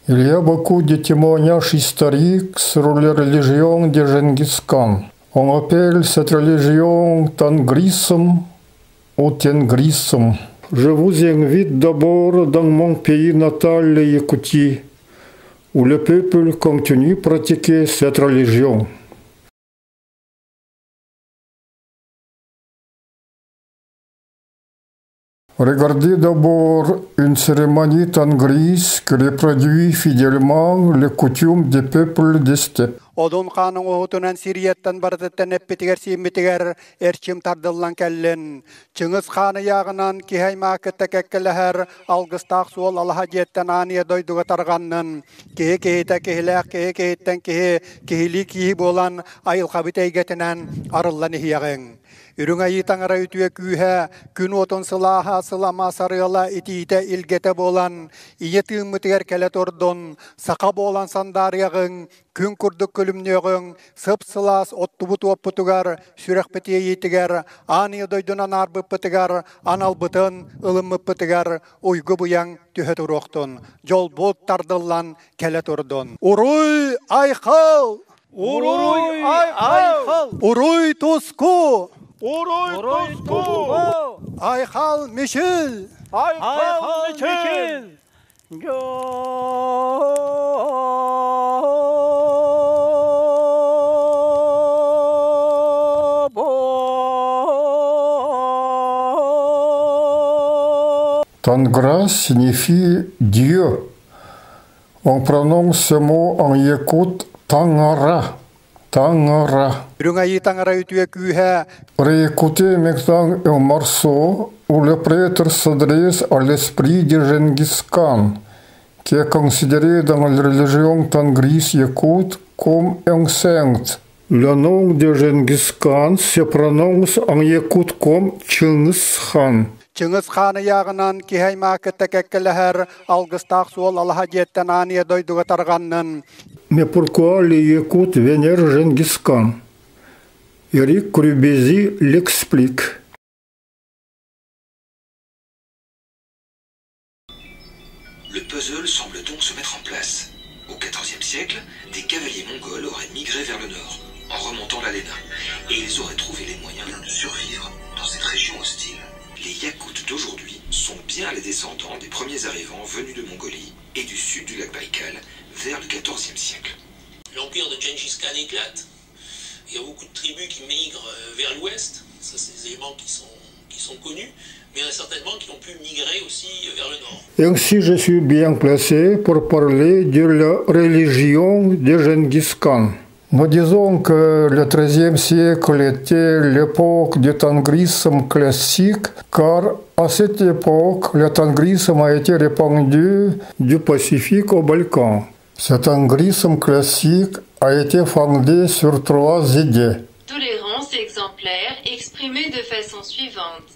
Il y a beaucoup de témoignages historiques sur la religion de Gengis Khan. On appelle cette religion Tengrisme ou Tengrisme. Je vous invite d'abord dans mon pays natal, la Yakoutie, où le peuple continue de pratiquer cette religion. Regardez d'abord une cérémonie tengris qui reproduit fidèlement les coutumes des peuples des steppes. Odun kanun ohutunan Siriyattan baratattan eppitiger simmitiger erçim tardıllan kellen. Çınız Khanı yağınan kihayma kettekekkeler algıstaq suol Allaha jetten aniye doyduga targanın. Kihi kihite kihilek kihi kihitten kihi kihili kihi bolan ayıl kabiteygetinden arıllan ihiyagın. Ürüngä yitangara ütüye kүйhä, kün otun sılaha sılama sarıyala itiite ilgete bolan, iyetin mütiger kele tordun, saka bolan sandariyagın, kün kurduk kölümniyagın, sıp sılas ottubut opputugar, sürekpetiye yitiger, aniye doydunan arbıppıtıgar, analbıtın, ılımıppıtıgar, uygu buyan tühet uruktun, jol bot tardıllan kele tordun. Uruy aykhal! Uruy aykhal! Uruy tusku! Uruy tusku! Aykhal Mişil! Aykhal Mişil! Tangra signifie Dieu. On prononce ce mot en yakut Tangara. Tangara. Réécoutez maintenant un morceau où le prêtre s'adresse à l'esprit de Gengis Khan, qui est considéré dans la religion tengris yakoute comme un saint. Le nom de Gengis Khan se prononce en yakoute comme Chingis Khan. Çınız Khanı yağınan kihayma kettekekkeler algıstaq suol Allaha jetten aniye doyduga targanın. Mais pourquoi les Yakoutes vénèrent Gengis Khan? Eric Krubezi l'explique. Le puzzle semble donc se mettre en place. Au XIVe siècle, des cavaliers mongols auraient migré vers le nord, en remontant la Léna, et ils auraient trouvé les moyens de survivre dans cette région hostile. Les Yakoutes d'aujourd'hui sont bien les descendants des premiers arrivants venus de Mongolie et du sud du lac Baïkal vers le XIVe siècle. L'empire de Gengis Khan éclate. Il y a beaucoup de tribus qui migrent vers l'ouest. Ça, c'est des éléments qui sont connus. Mais il y en a certainement qui ont pu migrer aussi vers le nord. Ainsi, je suis bien placé pour parler de la religion de Gengis Khan. Nous disons que le XIIIe siècle était l'époque du tengrisme classique, car à cette époque, le tengrisme a été répandu du Pacifique au Balkan. Ce tengrisme classique a été fondé sur 3 idées. Tolérance exemplaire exprimée de façon suivante.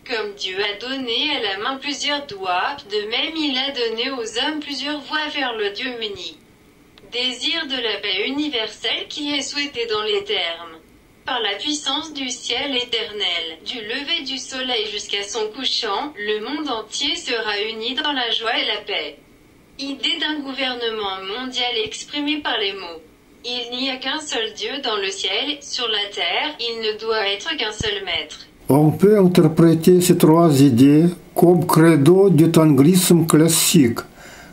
Comme Dieu a donné à la main plusieurs doigts, de même il a donné aux hommes plusieurs voies vers le Dieu uni. Désir de la paix universelle qui est souhaité dans les termes. Par la puissance du ciel éternel, du lever du soleil jusqu'à son couchant, le monde entier sera uni dans la joie et la paix. Idée d'un gouvernement mondial exprimée par les mots. Il n'y a qu'un seul Dieu dans le ciel, sur la terre, il ne doit être qu'un seul maître. On peut interpréter ces 3 idées comme credo du tengrisme classique,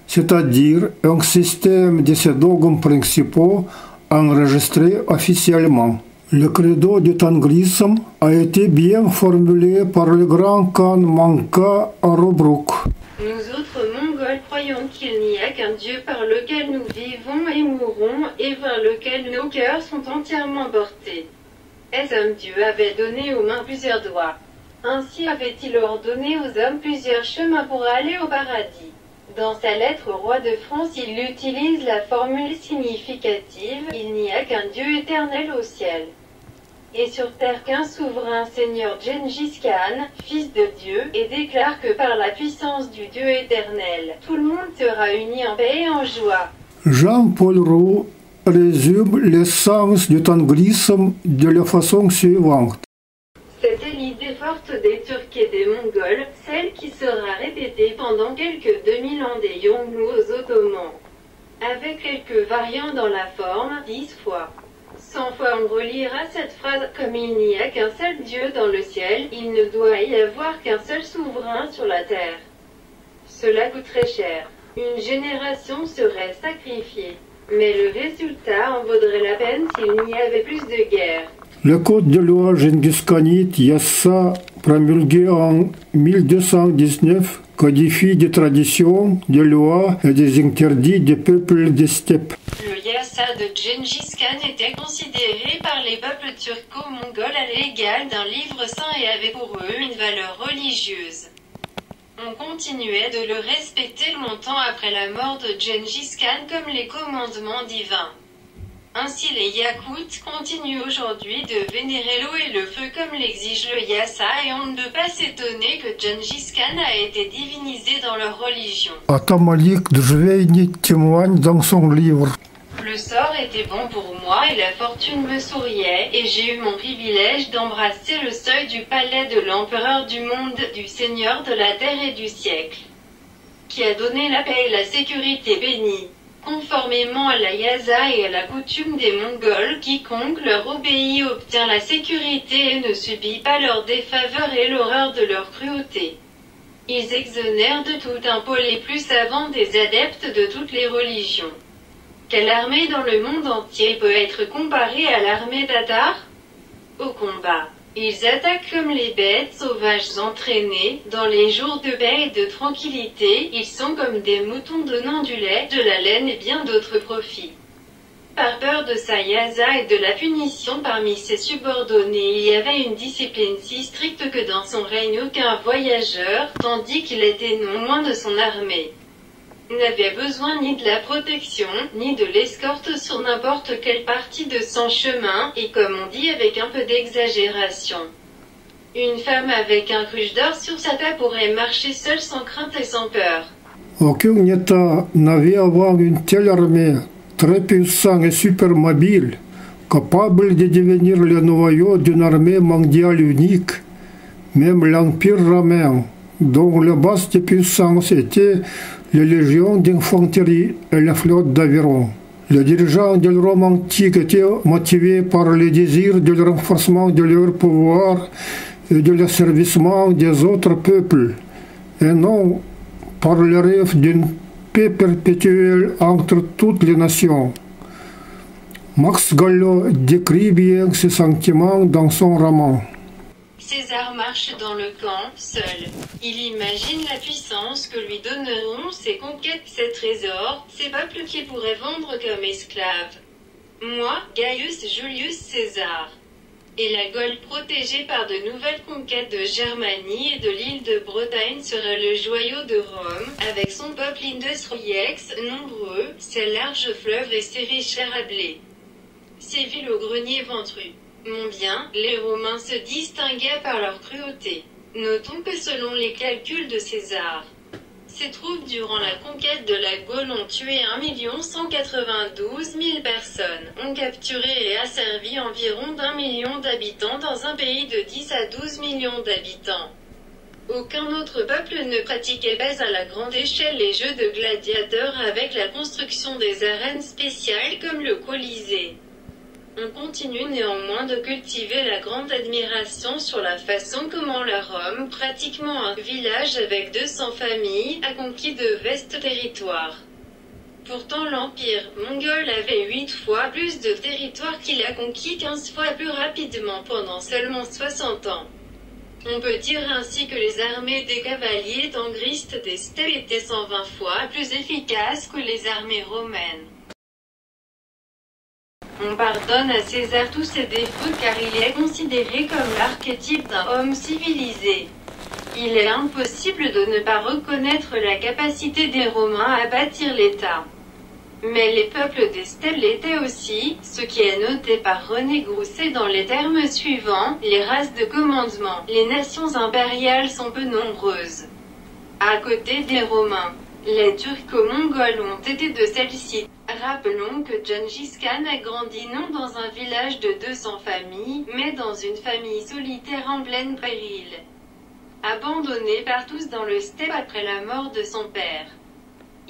c'est-à-dire un système de ces dogmes principaux enregistrés officiellement. Le credo du tengrisme a été bien formulé par le grand Khan Manka à Robruk. Nous autres Mongols croyons qu'il n'y a qu'un Dieu par lequel nous vivons et mourons et vers lequel nos cœurs sont entièrement portés. Et homme Dieu avait donné aux mains plusieurs doigts. Ainsi avait-il ordonné aux hommes plusieurs chemins pour aller au paradis. Dans sa lettre au roi de France, il utilise la formule significative « Il n'y a qu'un Dieu éternel au ciel ». Et sur terre qu'un souverain seigneur Gengis Khan, fils de Dieu, et déclare que par la puissance du Dieu éternel, tout le monde sera uni en paix et en joie. Jean-Paul Roux résume le sens du tengrisme de la façon suivante. C'était l'idée forte des Turcs et des Mongols, celle qui sera répétée pendant quelques 2000 ans des Yonglou aux Ottomans. avec quelques variants dans la forme, 10 fois. 100 fois on relira cette phrase comme il n'y a qu'un seul Dieu dans le ciel, il ne doit y avoir qu'un seul souverain sur la terre. Cela coûterait cher. Une génération serait sacrifiée. Mais le résultat en vaudrait la peine s'il n'y avait plus de guerre. Le code de loi Genghis-Khanite Yassa, promulgué en 1219, codifie des traditions, des lois et des interdits des peuples des steppes. Le Yassa de Gengis Khan était considéré par les peuples turco-mongols à l'égal d'un livre saint et avait pour eux une valeur religieuse. On continuait de le respecter longtemps après la mort de Gengis Khan comme les commandements divins. Ainsi les Yakoutes continuent aujourd'hui de vénérer l'eau et le feu comme l'exige le Yassa et on ne peut pas s'étonner que Gengis Khan a été divinisé dans leur religion. Atamalik Djveini témoigne dans son livre. Le sort était bon pour moi et la fortune me souriait, et j'ai eu mon privilège d'embrasser le seuil du palais de l'empereur du monde, du seigneur de la terre et du siècle, qui a donné la paix et la sécurité bénie. Conformément à la Yassa et à la coutume des Mongols, quiconque leur obéit obtient la sécurité et ne subit pas leurs défaveurs et l'horreur de leur cruauté. Ils exonèrent de tout impôt les plus savants des adeptes de toutes les religions. Quelle armée dans le monde entier peut être comparée à l'armée tatare? Au combat, ils attaquent comme les bêtes sauvages entraînées, dans les jours de paix et de tranquillité, ils sont comme des moutons donnant du lait, de la laine et bien d'autres profits. Par peur de sa Yassa et de la punition parmi ses subordonnés, il y avait une discipline si stricte que dans son règne aucun voyageur, tandis qu'il était non moins de son armée, n'avait besoin ni de la protection, ni de l'escorte sur n'importe quelle partie de son chemin, et comme on dit avec un peu d'exagération, une femme avec un cruche d'or sur sa tête pourrait marcher seule sans crainte et sans peur. Aucun État n'avait avoir une telle armée, très puissante et super mobile, capable de devenir le noyau d'une armée mondiale unique. Même l'Empire romain, dont la base de puissance était les légions d'infanterie et la flotte d'aviron. Les dirigeants de la Rome antique étaient motivés par le désir de renforcement de leur pouvoir et de l'asservissement des autres peuples, et non par le rêve d'une paix perpétuelle entre toutes les nations. Max Gallo décrit bien ces sentiments dans son roman. César marche dans le camp, seul. Il imagine la puissance que lui donneront ses conquêtes, ses trésors, ces peuples qu'il pourrait vendre comme esclaves. Moi, Gaius Julius César. Et la Gaule protégée par de nouvelles conquêtes de Germanie et de l'île de Bretagne serait le joyau de Rome, avec son peuple industrieux, nombreux, ses larges fleuves et ses richesses à blé. Ses villes aux greniers ventrus. Mon bien, les Romains se distinguaient par leur cruauté. Notons que selon les calculs de César, ses troupes durant la conquête de la Gaule ont tué 1 192 000 personnes, ont capturé et asservi environ d'1 million d'habitants dans un pays de 10 à 12 millions d'habitants. Aucun autre peuple ne pratiquait pas à la grande échelle les jeux de gladiateurs avec la construction des arènes spéciales comme le Colisée. On continue néanmoins de cultiver la grande admiration sur la façon comment la Rome, pratiquement un village avec 200 familles, a conquis de vastes territoires. Pourtant l'Empire mongol avait 8 fois plus de territoire qu'il a conquis 15 fois plus rapidement pendant seulement 60 ans. On peut dire ainsi que les armées des cavaliers tengristes des steppes étaient 120 fois plus efficaces que les armées romaines. On pardonne à César tous ses défauts car il est considéré comme l'archétype d'un homme civilisé. Il est impossible de ne pas reconnaître la capacité des Romains à bâtir l'État. Mais les peuples des steppes l'étaient aussi, ce qui est noté par René Grousset dans les termes suivants, les races de commandement. Les nations impériales sont peu nombreuses. À côté des Romains, les Turco-Mongols ont été de celles-ci. Rappelons que Gengis Khan a grandi non dans un village de 200 familles, mais dans une famille solitaire en pleine péril. Abandonné par tous dans le steppe après la mort de son père.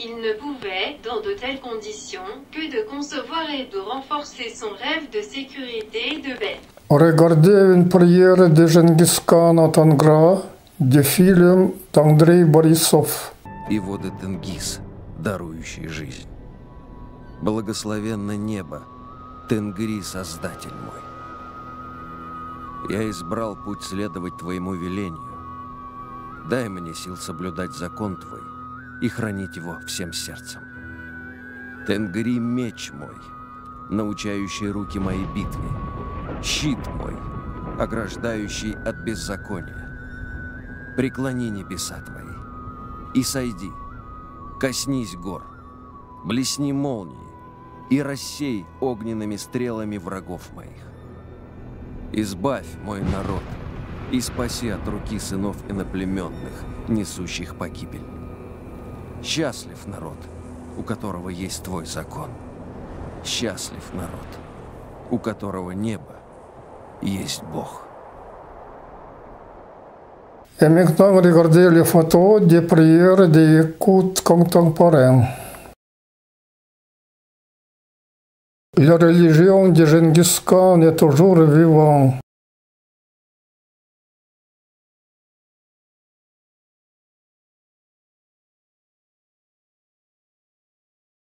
Il ne pouvait, dans de telles conditions, que de concevoir et de renforcer son rêve de sécurité et de paix. Regardez une prière de Gengis Khan à Тангра, de film d'Andrei Borisov. И воды Тенгиз, дарующие жизнь. Благословенно небо, Тенгри, Создатель мой. Я избрал путь следовать Твоему велению. Дай мне сил соблюдать закон Твой и хранить его всем сердцем. Тенгри, меч мой, научающий руки моей битве, щит мой, ограждающий от беззакония. Преклони небеса Твои и сойди, коснись гор, блесни молнии и рассей огненными стрелами врагов моих. Избавь мой народ и спаси от руки сынов иноплеменных, несущих погибель. Счастлив народ, у которого есть Твой закон. Счастлив народ, у которого небо есть Бог. Et maintenant, regardez les photos des prières des écoutes contemporaines. La religion de Gengis Khan est toujours vivante.